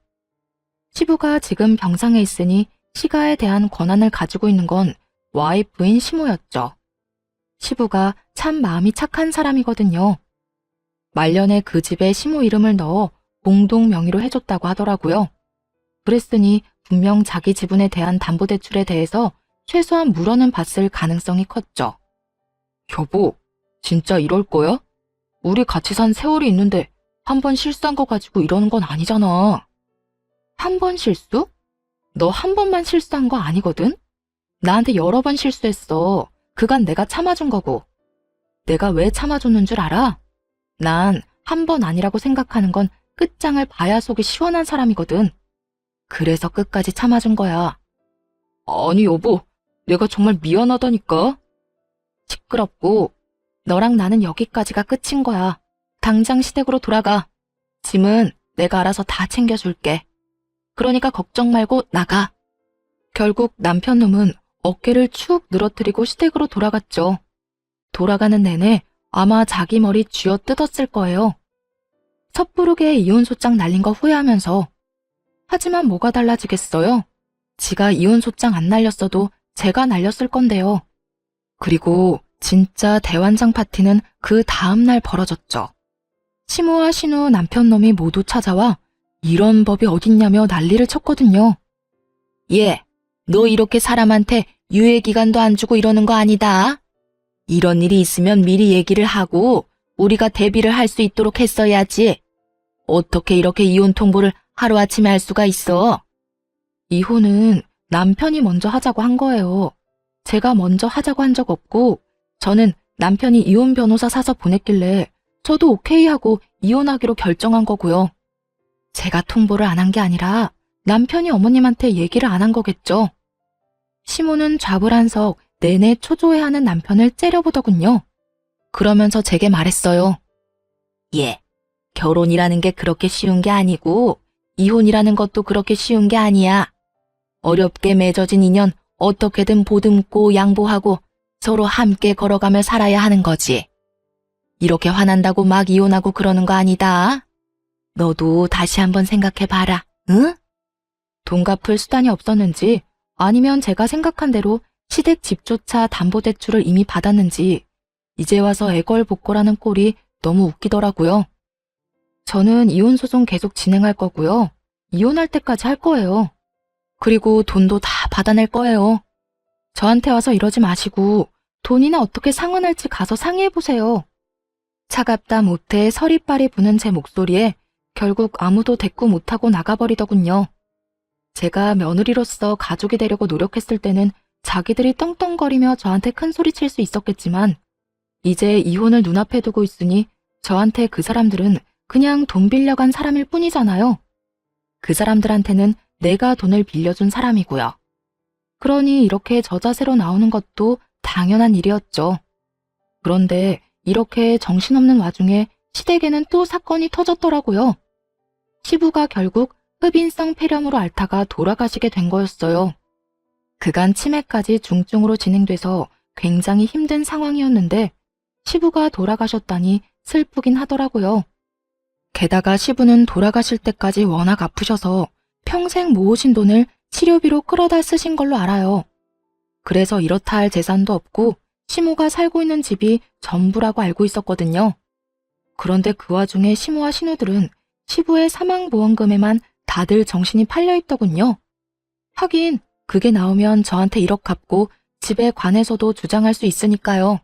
시부가 지금 병상에 있으니 시가에 대한 권한을 가지고 있는 건 와이프인 시모였죠. 시부가 참 마음이 착한 사람이거든요. 말년에 그 집에 시모 이름을 넣어 공동 명의로 해줬다고 하더라고요. 그랬으니 분명 자기 지분에 대한 담보대출에 대해서 최소한 물어는 봤을 가능성이 컸죠. 여보, 진짜 이럴 거야? 우리 같이 산 세월이 있는데 한 번 실수한 거 가지고 이러는 건 아니잖아. 한 번 실수? 너 한 번만 실수한 거 아니거든? 나한테 여러 번 실수했어. 그간 내가 참아준 거고. 내가 왜 참아줬는 줄 알아? 난 한 번 아니라고 생각하는 건 끝장을 봐야 속이 시원한 사람이거든. 그래서 끝까지 참아준 거야. 아니 여보, 내가 정말 미안하다니까. 시끄럽고 너랑 나는 여기까지가 끝인 거야. 당장 시댁으로 돌아가. 짐은 내가 알아서 다 챙겨줄게. 그러니까 걱정 말고 나가. 결국 남편 놈은 어깨를 축 늘어뜨리고 시댁으로 돌아갔죠. 돌아가는 내내 아마 자기 머리 쥐어 뜯었을 거예요. 섣부르게 이혼소장 날린 거 후회하면서. 하지만 뭐가 달라지겠어요? 지가 이혼소장 안 날렸어도 제가 날렸을 건데요. 그리고 진짜 대환장 파티는 그 다음날 벌어졌죠. 시모와 신우 남편 놈이 모두 찾아와 이런 법이 어딨냐며 난리를 쳤거든요. 얘, 너 이렇게 사람한테 유예기간도 안 주고 이러는 거 아니다. 이런 일이 있으면 미리 얘기를 하고 우리가 대비를 할 수 있도록 했어야지. 어떻게 이렇게 이혼 통보를 하루아침에 할 수가 있어? 이혼은 남편이 먼저 하자고 한 거예요. 제가 먼저 하자고 한 적 없고 저는 남편이 이혼 변호사 사서 보냈길래 저도 오케이 하고 이혼하기로 결정한 거고요. 제가 통보를 안 한 게 아니라 남편이 어머님한테 얘기를 안 한 거겠죠. 시모는 좌불안석 내내 초조해하는 남편을 째려보더군요. 그러면서 제게 말했어요. 예, 결혼이라는 게 그렇게 쉬운 게 아니고 이혼이라는 것도 그렇게 쉬운 게 아니야. 어렵게 맺어진 인연 어떻게든 보듬고 양보하고 서로 함께 걸어가며 살아야 하는 거지. 이렇게 화난다고 막 이혼하고 그러는 거 아니다. 너도 다시 한번 생각해봐라, 응? 돈 갚을 수단이 없었는지 아니면 제가 생각한 대로 시댁 집조차 담보대출을 이미 받았는지 이제 와서 애걸복걸하는 꼴이 너무 웃기더라고요. 저는 이혼소송 계속 진행할 거고요. 이혼할 때까지 할 거예요. 그리고 돈도 다 받아낼 거예요. 저한테 와서 이러지 마시고 돈이나 어떻게 상환할지 가서 상의해보세요. 차갑다 못해 서리빨이 부는 제 목소리에 결국 아무도 대꾸 못하고 나가버리더군요. 제가 며느리로서 가족이 되려고 노력했을 때는 자기들이 떵떵거리며 저한테 큰 소리 칠 수 있었겠지만 이제 이혼을 눈앞에 두고 있으니 저한테 그 사람들은 그냥 돈 빌려간 사람일 뿐이잖아요. 그 사람들한테는 내가 돈을 빌려준 사람이고요. 그러니 이렇게 저자세로 나오는 것도 당연한 일이었죠. 그런데 이렇게 정신없는 와중에 시댁에는 또 사건이 터졌더라고요. 시부가 결국 흡인성 폐렴으로 앓다가 돌아가시게 된 거였어요. 그간 치매까지 중증으로 진행돼서 굉장히 힘든 상황이었는데 시부가 돌아가셨다니 슬프긴 하더라고요. 게다가 시부는 돌아가실 때까지 워낙 아프셔서 평생 모으신 돈을 치료비로 끌어다 쓰신 걸로 알아요. 그래서 이렇다 할 재산도 없고 시모가 살고 있는 집이 전부라고 알고 있었거든요. 그런데 그 와중에 시모와 신우들은 시부의 사망보험금에만 다들 정신이 팔려있더군요. 하긴 그게 나오면 저한테 1억 갚고 집에 관해서도 주장할 수 있으니까요.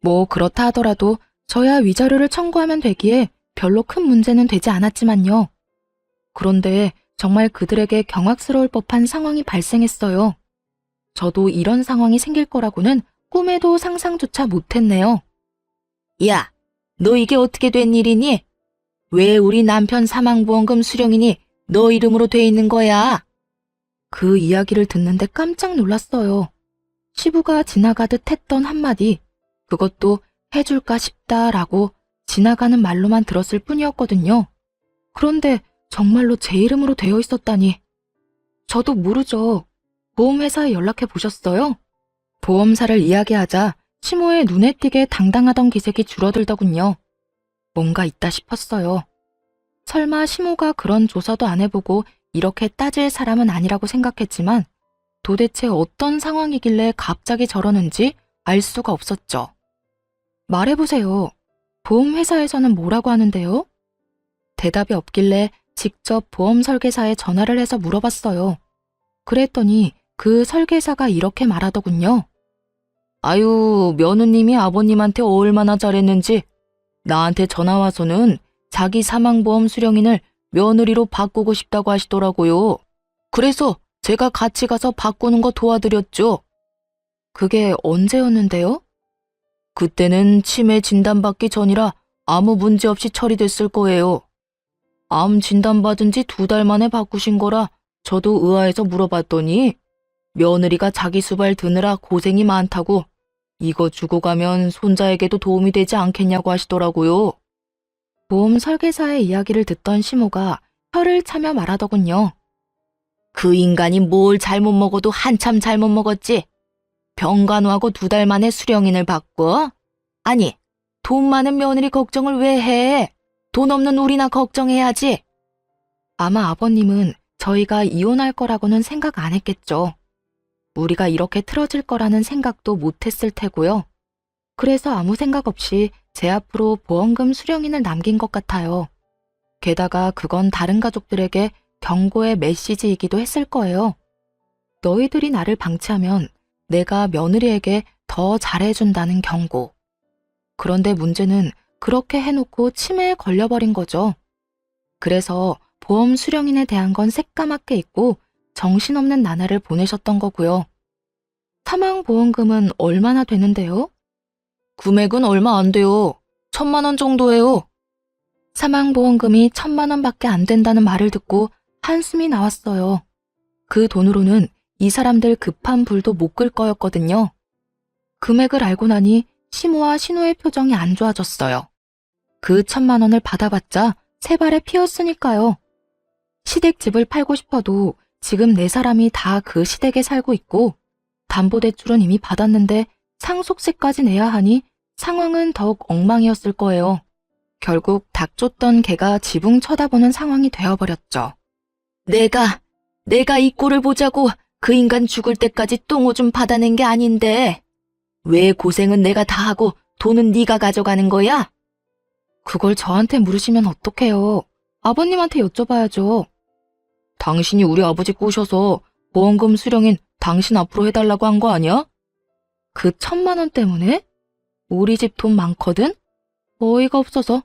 뭐 그렇다 하더라도 저야 위자료를 청구하면 되기에 별로 큰 문제는 되지 않았지만요. 그런데 정말 그들에게 경악스러울 법한 상황이 발생했어요. 저도 이런 상황이 생길 거라고는 꿈에도 상상조차 못했네요. 야, 너 이게 어떻게 된 일이니? 왜 우리 남편 사망보험금 수령인이 너 이름으로 돼 있는 거야? 그 이야기를 듣는데 깜짝 놀랐어요. 시부가 지나가듯 했던 한마디, 그것도 해줄까 싶다라고 지나가는 말로만 들었을 뿐이었거든요. 그런데 정말로 제 이름으로 되어 있었다니. 저도 모르죠. 보험회사에 연락해 보셨어요? 보험사를 이야기하자 시모의 눈에 띄게 당당하던 기색이 줄어들더군요. 뭔가 있다 싶었어요. 설마 시모가 그런 조사도 안 해보고 이렇게 따질 사람은 아니라고 생각했지만 도대체 어떤 상황이길래 갑자기 저러는지 알 수가 없었죠. 말해보세요. 보험회사에서는 뭐라고 하는데요? 대답이 없길래 직접 보험 설계사에 전화를 해서 물어봤어요. 그랬더니 그 설계사가 이렇게 말하더군요. 아유, 며느님이 아버님한테 얼마나 잘했는지 나한테 전화 와서는 자기 사망보험 수령인을 며느리로 바꾸고 싶다고 하시더라고요. 그래서 제가 같이 가서 바꾸는 거 도와드렸죠. 그게 언제였는데요? 그때는 치매 진단받기 전이라 아무 문제 없이 처리됐을 거예요. 암 진단받은 지 2달 만에 바꾸신 거라 저도 의아해서 물어봤더니 며느리가 자기 수발 드느라 고생이 많다고 이거 주고 가면 손자에게도 도움이 되지 않겠냐고 하시더라고요. 보험 설계사의 이야기를 듣던 시모가 혀를 차며 말하더군요. 그 인간이 뭘 잘못 먹어도 한참 잘못 먹었지. 병간호하고 2달 만에 수령인을 바꿔? 아니, 돈 많은 며느리 걱정을 왜 해? 돈 없는 우리나 걱정해야지. 아마 아버님은 저희가 이혼할 거라고는 생각 안 했겠죠. 우리가 이렇게 틀어질 거라는 생각도 못 했을 테고요. 그래서 아무 생각 없이 제 앞으로 보험금 수령인을 남긴 것 같아요. 게다가 그건 다른 가족들에게 경고의 메시지이기도 했을 거예요. 너희들이 나를 방치하면 내가 며느리에게 더 잘해준다는 경고. 그런데 문제는 그렇게 해놓고 치매에 걸려버린 거죠. 그래서 보험 수령인에 대한 건 새까맣게 잊고 정신없는 나날을 보내셨던 거고요. 사망보험금은 얼마나 되는데요? 금액은 얼마 안 돼요. 1,000만 원 정도예요. 사망보험금이 1,000만 원밖에 안 된다는 말을 듣고 한숨이 나왔어요. 그 돈으로는 이 사람들 급한 불도 못 끌 거였거든요. 금액을 알고 나니 시모와 신호의 표정이 안 좋아졌어요. 그 1,000만 원을 받아봤자 세 발에 피었으니까요. 시댁집을 팔고 싶어도 지금 네 사람이 다 그 시댁에 살고 있고 담보대출은 이미 받았는데 상속세까지 내야 하니 상황은 더욱 엉망이었을 거예요. 결국 닭 쫓던 개가 지붕 쳐다보는 상황이 되어버렸죠. 내가 이 꼴을 보자고 그 인간 죽을 때까지 똥오줌 받아낸 게 아닌데 왜 고생은 내가 다 하고 돈은 네가 가져가는 거야? 그걸 저한테 물으시면 어떡해요. 아버님한테 여쭤봐야죠. 당신이 우리 아버지 꼬셔서 보험금 수령인 당신 앞으로 해달라고 한 거 아니야? 그 1,000만 원 때문에? 우리 집 돈 많거든? 어이가 없어서.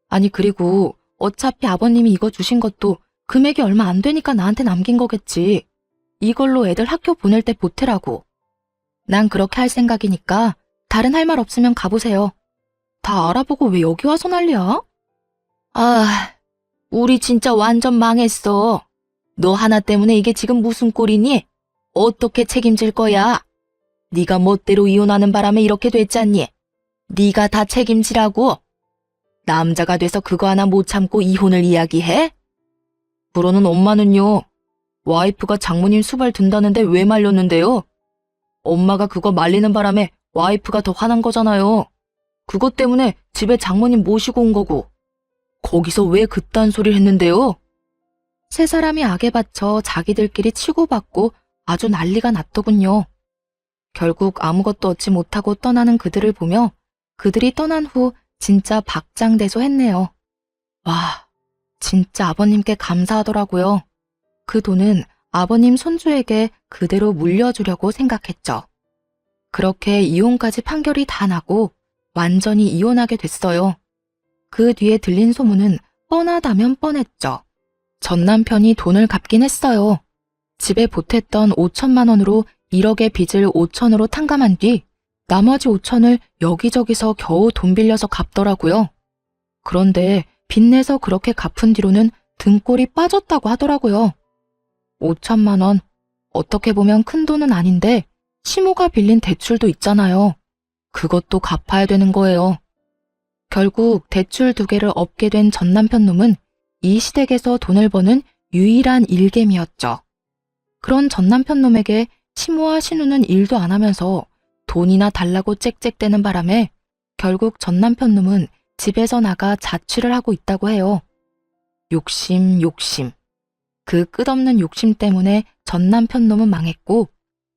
아니 그리고 어차피 아버님이 이거 주신 것도 금액이 얼마 안 되니까 나한테 남긴 거겠지. 이걸로 애들 학교 보낼 때 보태라고. 난 그렇게 할 생각이니까 다른 할 말 없으면 가보세요. 다 알아보고 왜 여기 와서 난리야? 아, 우리 진짜 완전 망했어. 너 하나 때문에 이게 지금 무슨 꼴이니? 어떻게 책임질 거야? 네가 멋대로 이혼하는 바람에 이렇게 됐잖니? 네가 다 책임지라고. 남자가 돼서 그거 하나 못 참고 이혼을 이야기해? 그러는 엄마는요? 와이프가 장모님 수발 든다는데 왜 말렸는데요? 엄마가 그거 말리는 바람에 와이프가 더 화난 거잖아요. 그것 때문에 집에 장모님 모시고 온 거고. 거기서 왜 그딴 소리를 했는데요? 세 사람이 악에 받쳐 자기들끼리 치고받고 아주 난리가 났더군요. 결국 아무것도 얻지 못하고 떠나는 그들을 보며 그들이 떠난 후 진짜 박장대소했네요. 와, 진짜 아버님께 감사하더라고요. 그 돈은 아버님 손주에게 그대로 물려주려고 생각했죠. 그렇게 이혼까지 판결이 다 나고 완전히 이혼하게 됐어요. 그 뒤에 들린 소문은 뻔하다면 뻔했죠. 전 남편이 돈을 갚긴 했어요. 집에 보탰던 5천만 원으로 1억의 빚을 5천으로 탕감한 뒤 나머지 5천을 여기저기서 겨우 돈 빌려서 갚더라고요. 그런데 빚내서 그렇게 갚은 뒤로는 등골이 빠졌다고 하더라고요. 5천만 원, 어떻게 보면 큰 돈은 아닌데 시모가 빌린 대출도 있잖아요. 그것도 갚아야 되는 거예요. 결국 대출 2개를 엎게 된 전 남편 놈은 이 시댁에서 돈을 버는 유일한 일개미였죠. 그런 전 남편 놈에게 시모와 신우는 일도 안 하면서 돈이나 달라고 짹짹대는 바람에 결국 전 남편 놈은 집에서 나가 자취를 하고 있다고 해요. 욕심, 욕심. 그 끝없는 욕심 때문에 전 남편 놈은 망했고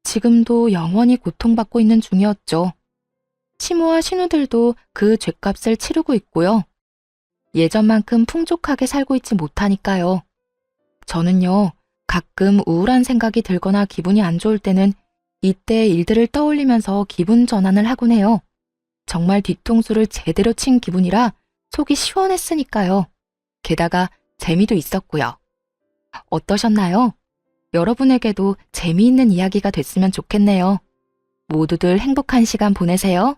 지금도 영원히 고통받고 있는 중이었죠. 시모와 신우들도 그 죗값을 치르고 있고요. 예전만큼 풍족하게 살고 있지 못하니까요. 저는요, 가끔 우울한 생각이 들거나 기분이 안 좋을 때는 이때 일들을 떠올리면서 기분 전환을 하곤 해요. 정말 뒤통수를 제대로 친 기분이라 속이 시원했으니까요. 게다가 재미도 있었고요. 어떠셨나요? 여러분에게도 재미있는 이야기가 됐으면 좋겠네요. 모두들 행복한 시간 보내세요.